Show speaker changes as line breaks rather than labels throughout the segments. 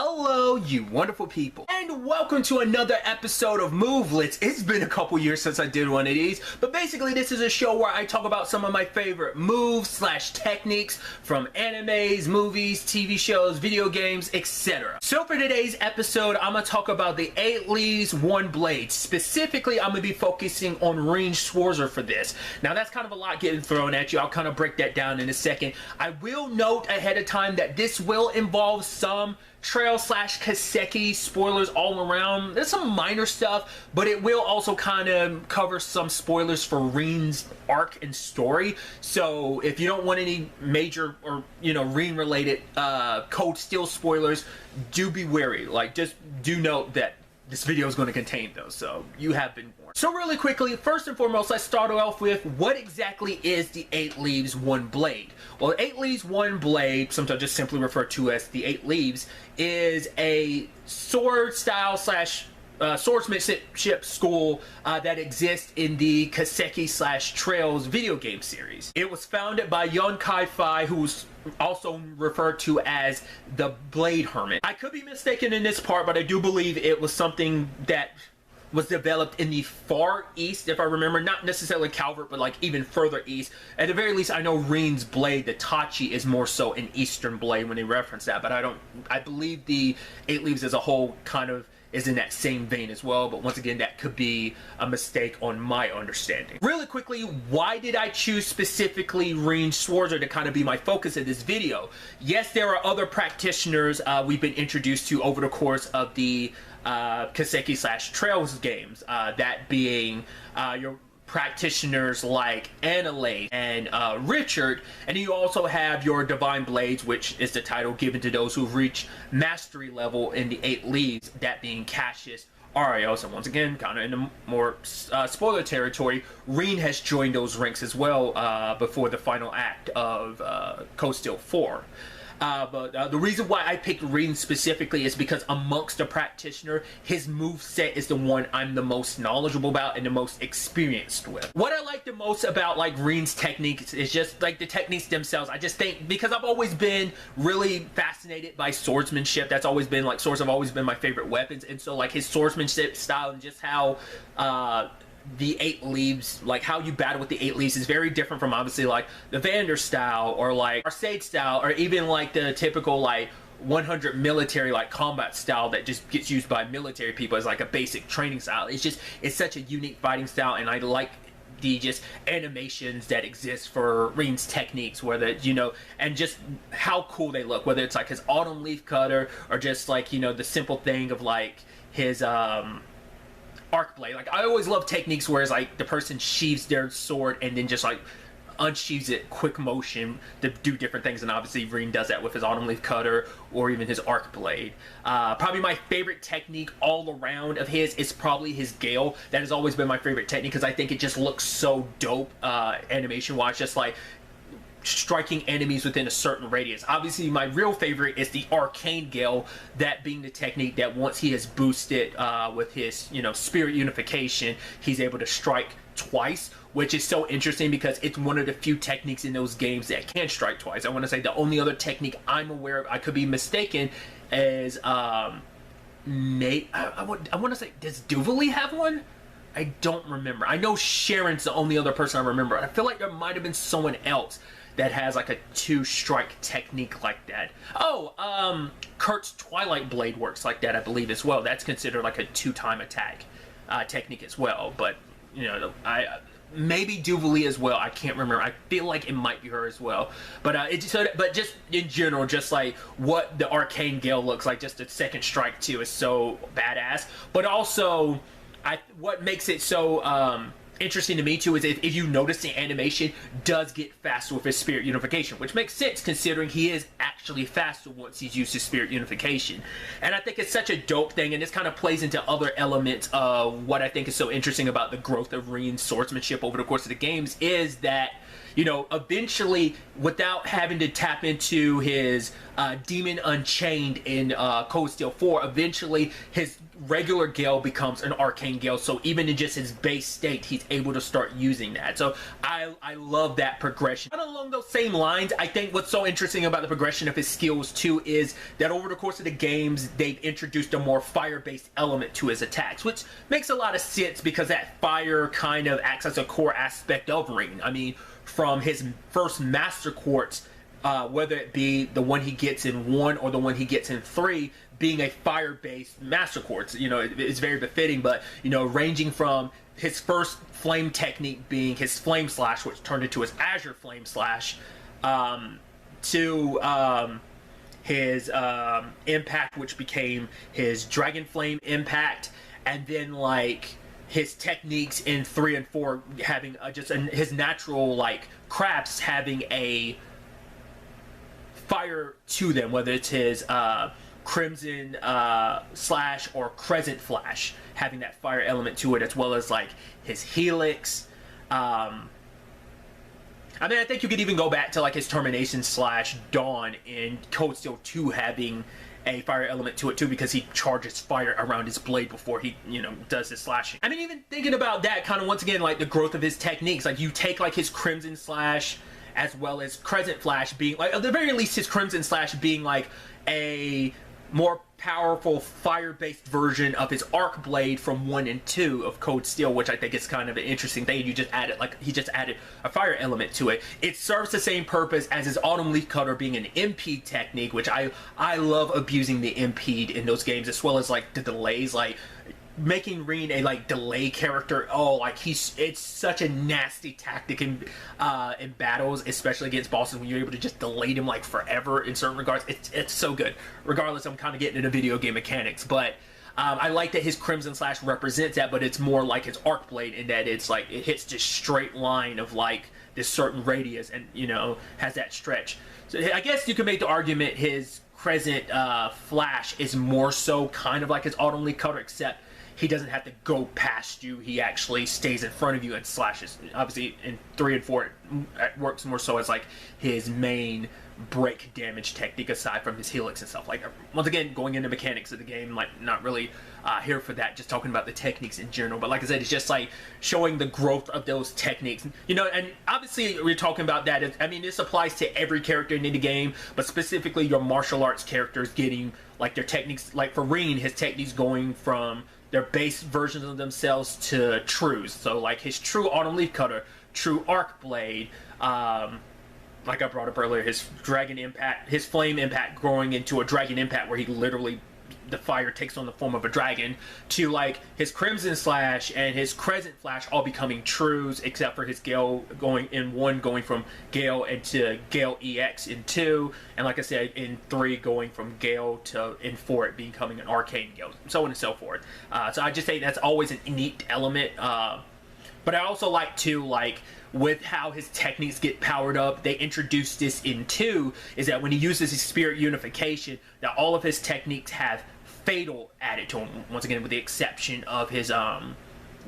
Hello, you wonderful people, and welcome to another episode of Movelets. It's been a couple years since I did one of these, but basically this is a show where I talk about some of my favorite moves slash techniques from animes, movies, TV shows, video games, etc. So for today's episode, I'm going to talk about the 8 leaves, 1 blade. Specifically, I'm going to be focusing on Rean Schwarzer for this. Now that's kind of a lot getting thrown at you. I'll kind of break that down in a second. I will note ahead of time that this will involve some trail slash Kaseki spoilers all around. There's some minor stuff, but it will also kind of cover some spoilers for Rean's arc and story. So if you don't want any major or Rean related Cold Steel spoilers, do be wary. Like, just do note that this video is going to contain those, so you have been warned. So really quickly, first and foremost, let's start off with what exactly is the 8 leaves, 1 blade. Well, 8 leaves, 1 blade, sometimes just simply referred to as the 8 leaves, is a sword style slash swordsmanship school that exists in the Kaseki slash Trails video game series. It was founded by Young Kai-Fi, who's also referred to as the Blade Hermit. I could be mistaken in this part, but I do believe it was something that was developed in the far east, if I remember, not necessarily Calvert, but like even further east. At the very least, I know Rean's blade, the Tachi, is more so an eastern blade when they reference that, but I believe the 8 leaves as a whole kind of is in that same vein as well, but once again, that could be a mistake on my understanding. Really quickly, why did I choose specifically Rean Schwarzer to kind of be my focus of this video? Yes, there are other practitioners we've been introduced to over the course of the Kaseki slash Trails games, that being your practitioners like Annalise and Richard, and you also have your Divine Blades, which is the title given to those who've reached mastery level in the 8 leaves, that being Cassius, Arios, and once again, kind of in the more spoiler territory, Rean has joined those ranks as well before the final act of Cold Steel 4. But the reason why I picked Rean specifically is because amongst the practitioner, his move set is the one I'm the most knowledgeable about and the most experienced with. What I like the most about like Rean's techniques is just like the techniques themselves. I just think, because I've always been really fascinated by swordsmanship, that's always been like, swords have always been my favorite weapons, and so like his swordsmanship style and just how the 8 leaves, like how you battle with the 8 leaves, is very different from obviously like the Vander style or like Arcade style, or even like the typical like 100 military like combat style that just gets used by military people as like a basic training style. It's such a unique fighting style, and I like the just animations that exist for Rean's techniques, whether and just how cool they look, whether it's like his autumn leaf cutter or just like the simple thing of like his arc blade. Like, I always love techniques where it's like the person sheaves their sword and then just like unsheaves it, quick motion to do different things, and obviously Rean does that with his autumn leaf cutter or even his arc blade. Probably my favorite technique all around of his is probably his Gale. That has always been my favorite technique because I think it just looks so dope animation wise, just like striking enemies within a certain radius. Obviously my real favorite is the Arcane Gale, that being the technique that once he has boosted with his spirit unification, he's able to strike twice, which is so interesting because it's one of the few techniques in those games that can strike twice. I want to say the only other technique I'm aware of, I could be mistaken, is Nate, I want to say, does Duvali have one? I don't remember. I know Sharon's the only other person I remember. I feel like there might have been someone else that has like a 2-strike technique like that. Oh, Kurt's Twilight Blade works like that, I believe, as well. That's considered like a 2-time attack technique as well. But maybe Duvali as well. I can't remember. I feel like it might be her as well. But but just in general, just like what the Arcane Gale looks like, just a 2nd strike too, is so badass. But also, what makes it so interesting to me too is if you notice, the animation does get faster with his spirit unification, which makes sense considering he is actually faster once he's used his spirit unification. And I think it's such a dope thing, and this kind of plays into other elements of what I think is so interesting about the growth of Rean's swordsmanship over the course of the games, is that you know, eventually, without having to tap into his Demon Unchained in Cold Steel 4, eventually his regular Gale becomes an Arcane Gale, so even in just his base state, he's able to start using that. So I love that progression. And along those same lines, I think what's so interesting about the progression of his skills too is that over the course of the games, they've introduced a more fire-based element to his attacks, which makes a lot of sense because that fire kind of acts as a core aspect of Rean. I mean, from his first Master Quartz, whether it be the one he gets in 1 or the one he gets in 3, being a fire-based Master Quartz, you know, it's very befitting. But, you know, ranging from his first flame technique being his Flame Slash, which turned into his Azure Flame Slash, to his Impact, which became his Dragon Flame Impact, and then, like, his techniques in 3 and 4 having his natural, like, crafts having a fire to them, whether it's his Crimson Slash or Crescent Flash, having that fire element to it, as well as like his Helix. I mean, I think you could even go back to like his Termination Slash Dawn in Cold Steel 2 having a fire element to it too, because he charges fire around his blade before he, you know, does his slashing. I mean, even thinking about that, kind of once again, like the growth of his techniques, like you take like his Crimson Slash as well as Crescent Flash being like, at the very least, his Crimson Slash being like a more powerful fire-based version of his Arc Blade from 1 and 2 of Cold Steel, which I think is kind of an interesting thing. You just added, like, he just added a fire element to it. It serves the same purpose as his Autumn Leaf Cutter being an impede technique, which I love abusing the impede in those games, as well as like the delays, like making Rean a like delay character. Oh, like it's such a nasty tactic in battles, especially against bosses, when you're able to just delay them like forever in certain regards. It's so good. Regardless, I'm kind of getting into video game mechanics, but I like that his Crimson Slash represents that, but it's more like his Arc Blade in that it's like it hits this straight line of like this certain radius, and you know, has that stretch. So I guess you could make the argument his Crescent Flash is more so kind of like his Autumn Leaf Cutter, except he doesn't have to go past you. He actually stays in front of you and slashes. Obviously, in 3 and 4, it works more so as like his main break damage technique, aside from his Helix and stuff. Like, once again, going into mechanics of the game, like, not really here for that, just talking about the techniques in general. But like I said, it's just like showing the growth of those techniques, you know. And obviously we're talking about that. I mean, this applies to every character in the game, but specifically your martial arts characters getting like their techniques, like for Rean, his techniques going from their base versions of themselves to trues. So like his true Autumn Leaf Cutter, true Arc Blade, like I brought up earlier, his Dragon Impact, his Flame Impact growing into a Dragon Impact where he literally, the fire takes on the form of a dragon, to like his Crimson Slash and his Crescent Flash all becoming trues, except for his Gale going in 1 going from Gale into Gale EX in 2, and like I said, in 3 going from Gale to in 4 it becoming an Arcane Gale, so on and so forth. So I just think that's always a neat element. But I also like to, like, with how his techniques get powered up, they introduced this in 2, is that when he uses his Spirit Unification, that all of his techniques have Fatal added to him, once again with the exception of his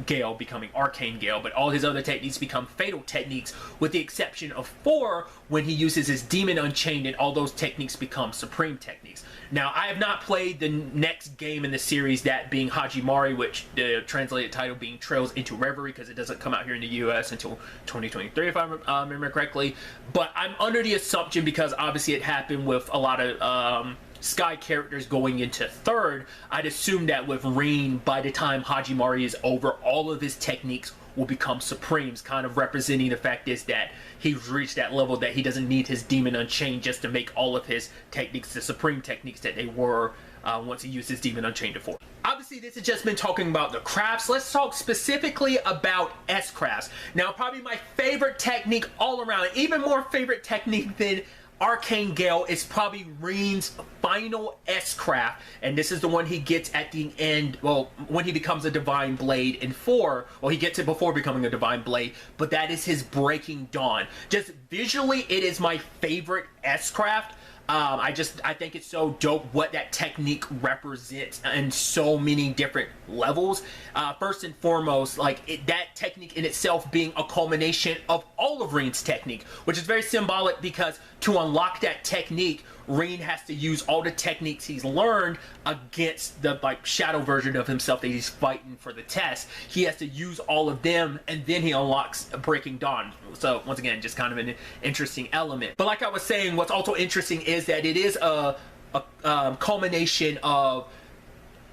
Gale becoming Arcane Gale, but all his other techniques become Fatal techniques, with the exception of 4 when he uses his Demon Unchained, and all those techniques become Supreme techniques. Now, I have not played the next game in the series, that being Hajimari, which the translated title being Trails into Reverie, because it doesn't come out here in the US until 2023, if I remember correctly. But I'm under the assumption, because obviously it happened with a lot of Sky characters going into 3rd, I'd assume that with Rean, by the time Hajimari is over, all of his techniques will become Supremes, kind of representing the fact is that he's reached that level that he doesn't need his Demon Unchained just to make all of his techniques the Supreme techniques that they were once he used his Demon Unchained before. Obviously, this has just been talking about the crafts. Let's talk specifically about S-crafts. Now, probably my favorite technique all around, even more favorite technique than Arcane Gale, is probably Rean's final S-craft, and this is the one he gets at the end, well, when he becomes a Divine Blade in 4. Well, he gets it before becoming a Divine Blade, but that is his Breaking Dawn. Just visually, it is my favorite S-craft. I think it's so dope what that technique represents in so many different levels. First and foremost, like that technique in itself being a culmination of all of Rean's technique, which is very symbolic because to unlock that technique, Rean has to use all the techniques he's learned against the like shadow version of himself that he's fighting for the test. He has to use all of them, and then he unlocks Breaking Dawn. So once again, just kind of an interesting element. But like I was saying, what's also interesting is that it is a culmination of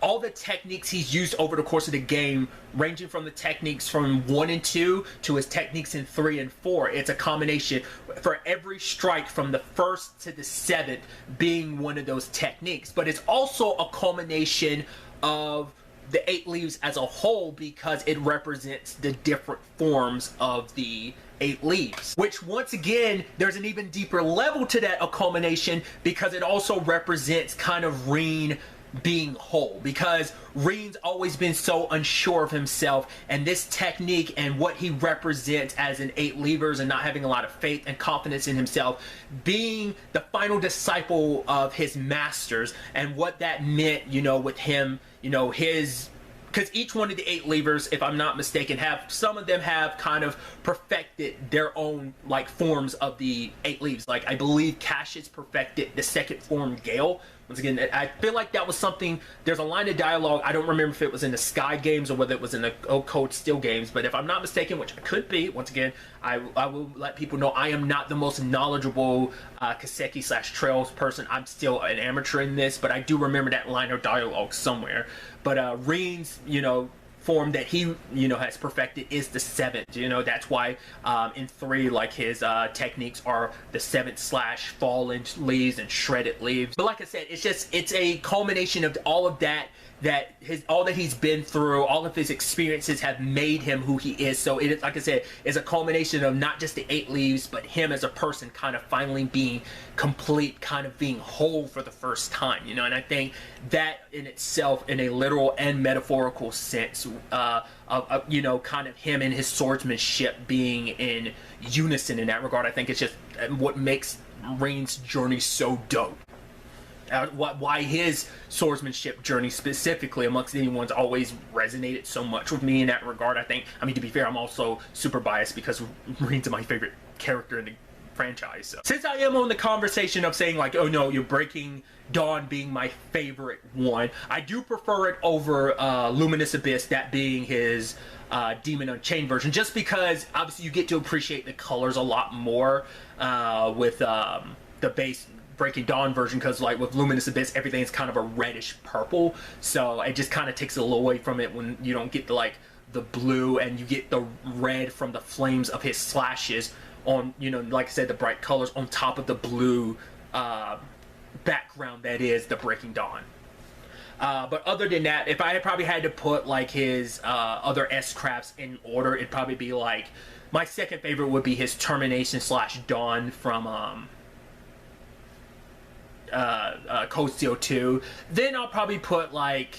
all the techniques he's used over the course of the game, ranging from the techniques from 1 and 2 to his techniques in 3 and 4. It's a combination for every strike from the 1st to the 7th being one of those techniques. But it's also a culmination of the 8 leaves as a whole because it represents the different forms of the 8 leaves, which once again there's an even deeper level to that, a culmination, because it also represents kind of Rean being whole, because Rean's always been so unsure of himself, and this technique and what he represents as an 8 leavers and not having a lot of faith and confidence in himself, being the final disciple of his masters, and what that meant, you know, with him, you know, his, because each one of the 8 leavers, if I'm not mistaken, some of them have kind of perfected their own like forms of the 8 leaves. Like I believe Cassius perfected the 2nd form, Gale. Once again, I feel like that was something, there's a line of dialogue, I don't remember if it was in the Sky games or whether it was in the Cold Steel games, but if I'm not mistaken, which I could be, once again, I will let people know I am not the most knowledgeable Kaseki/Trails person. I'm still an amateur in this, but I do remember that line of dialogue somewhere. But Rean's, you know, form that he, you know, has perfected is the 7th. You know, that's why in 3, like his techniques are the 7th slash fallen leaves and shredded leaves. But like I said, it's a culmination of all of that, all that he's been through, all of his experiences have made him who he is. So it is, like I said, is a culmination of not just the 8 leaves, but him as a person kind of finally being complete, kind of being whole for the first time, you know. And I think that in itself, in a literal and metaphorical sense, of you know, kind of him and his swordsmanship being in unison in that regard, I think it's just what makes Rean's journey so dope. Why his swordsmanship journey specifically amongst anyone's always resonated so much with me in that regard. I mean, to be fair, I'm also super biased because Rean's my favorite character in the franchise. So since I am on the conversation of saying like, oh no, you're Breaking Dawn being my favorite one, I do prefer it over Luminous Abyss, that being his Demon Unchained version, just because obviously you get to appreciate the colors a lot more with the base Breaking Dawn version, because like with Luminous Abyss, everything's kind of a reddish purple, so it just kind of takes a little away from it when you don't get the blue, and you get the red from the flames of his slashes on, you know, like I said, the bright colors on top of the blue background that is the Breaking Dawn. But other than that, if I probably had to put like his other S-crafts in order, it'd probably be like, my second favorite would be his Termination / Dawn from Cold Steel 2. Then I'll probably put like,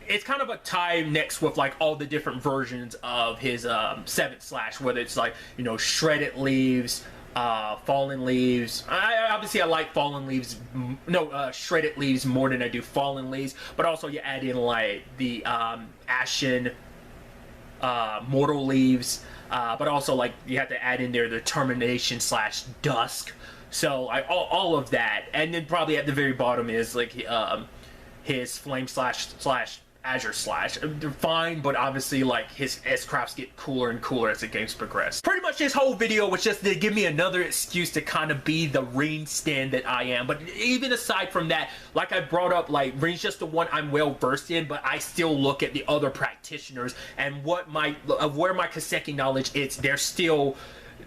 it's kind of a tie next with like all the different versions of his 7th /, whether it's like, you know, Shredded Leaves, Fallen Leaves. I like Fallen Leaves, Shredded Leaves more than I do Fallen Leaves, but also you add in like the Ashen Mortal Leaves, but also like you have to add in there the Termination / Dusk. So all of that, and then probably at the very bottom is like his Flame / Azure / They're fine, but obviously like his S-crafts get cooler and cooler as the games progress. Pretty much this whole video was just to give me another excuse to kind of be the Rean stan that I am. But even aside from that, like I brought up, like Rean's just the one I'm well versed in, but I still look at the other practitioners and where my Kaseki knowledge is. They're still,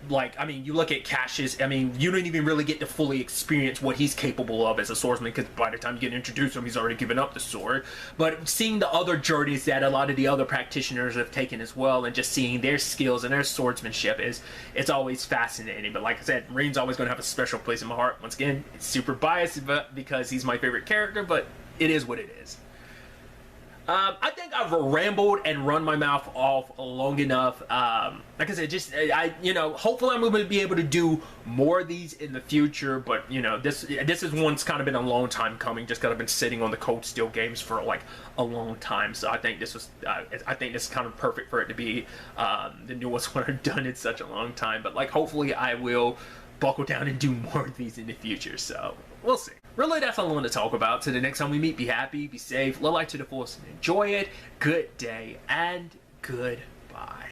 like, I mean, you look at Cassius, I mean, you don't even really get to fully experience what he's capable of as a swordsman, because by the time you get introduced to him, he's already given up the sword. But seeing the other journeys that a lot of the other practitioners have taken as well, and just seeing their skills and their swordsmanship, it's always fascinating. But like I said, Rean's always going to have a special place in my heart. Once again, it's super biased because he's my favorite character, but it is what it is. I think I've rambled and run my mouth off long enough. Like I said, hopefully I'm going to be able to do more of these in the future. But this is one's kind of been a long time coming. Just kind of been sitting on the Cold Steel games for like a long time. So I think this is kind of perfect for it to be the newest one I've done in such a long time. But like, hopefully I will buckle down and do more of these in the future. So we'll see. Really, that's all I want to talk about. Till the next time we meet, be happy, be safe, live life to the fullest, and enjoy it. Good day and goodbye.